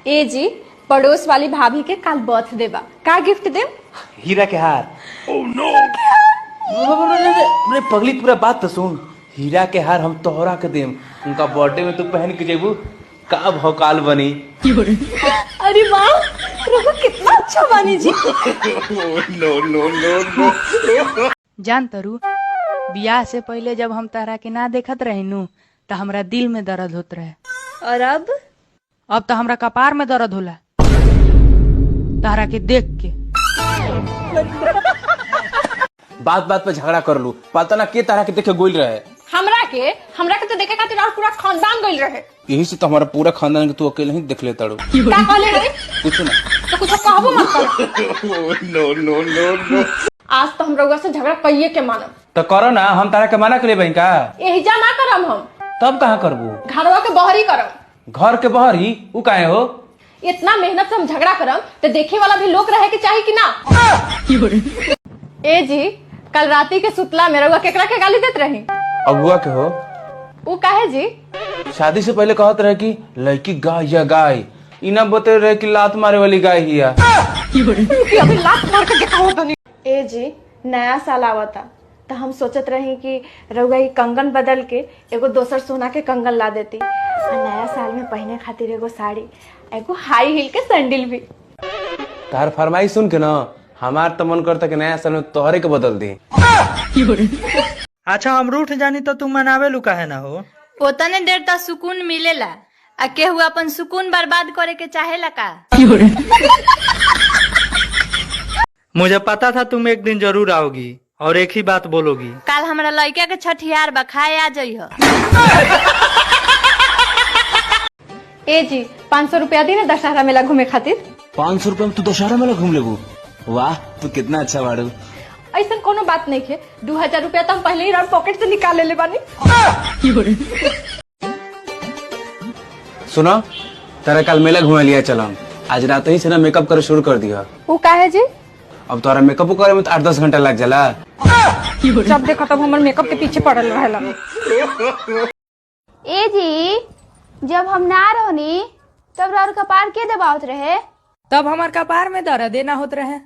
ए जी, पड़ोस वाली भाभी के कल बर्थडे बा, का गिफ्ट दे? हीरा के हार। अरे पगली, पूरा बात तो सुन। हीरा के हार हम तोहरा के देम, उनका बर्थडे में तू पहन के जेबू, का भौकाल बनी। अरे वाह, रुको कितना अच्छा बानी जी। नो। जान तरु, बियाह से पहले जब हम तारा के ना देखत रहनू तो हमरा दिल में दर्द होत रहे, और अब तो हमरा कपार में दर्द होला तारा के देख के। बात बात पे झगड़ा कर लू, पता ना के तारा के देखे गोल रहे। हमरा के तो देखे खातिर और पूरा खानदान गइल रहे। यही से तो हमारा पूरा खानदान के तू अकेले ही देख लेता रू। का कहले रे? कुछ ना, तो कुछ कहबो मत कर। नो। आज तो हम रउआ से झगड़ा कइए के मानब। तो करो ना, हम तारा के मना के ले का। एहिजा ना करम हम। तब कहाँ करबू? घरवा के बहरी करम। घर के बाहर ही उ काहे हो? इतना मेहनत से हम झगड़ा करम तो देखे वाला भी लोग रहे के चाहिए कि ना? ए जी, कल राती के सुतला में रउआ केकरा के गाली देत रही? अगुआ के हो। उ काहे जी? शादी से पहले कहत रहे कि लड़की गाय या गाय, इना बते रहे कि लात मारे वाली गाय ही है। अभी लात मार के दिखाओ तनी। ए जी, नया साल आवता तो हम सोचत रही कि रउआ ई कंगन बदल के एगो दोसर सोना के कंगन ला देती, और नया साल में पहने खातिर एगो साड़ी, एगो हाई हील के सैंडल भी। तार फरमाइश सुन के ना हमार तो मन करता कि नया साल में तोहरे के बदल दी। अच्छा, हम रूठ जानी तो तुम मनावे लू काहे ना हो? ओतने देर तक सुकून मिलेला, आ केहू अपन सुकून बर्बाद करे के चाहेला का? मुझे पता था तुम एक दिन जरूर आओगी और एक ही बात बोलोगी। कल हमरा लड़का के छठियार बा, खाए आ जइह। ए जी, 500 रुपया दी ना दशहरा मेला घूमे खातिर। 500 रुपए में तू दशहरा मेला घूम लेबू? वाह, तू कितना अच्छा बाड़ू। ऐसा कोनो बात नहीं है, 2000 रुपया तो हम पहले ही राउंड पॉकेट से निकाल ले बानी। सुनो, तेरा कल मेला घुमा लिया चलम। आज रात ही से ना मेकअप करे शुरू कर दिया। वो का है जी? अब तोरा मेकअप करे में तो 8-10 घंटा लग जाला। जब देखो तब हमर मेकअप के पीछे पड़ल रहेला। ए जी, जब हम ना रहनी तब राउर कपार के दबावत रहे? तब हमार कपार में दर्द ना होत रहे।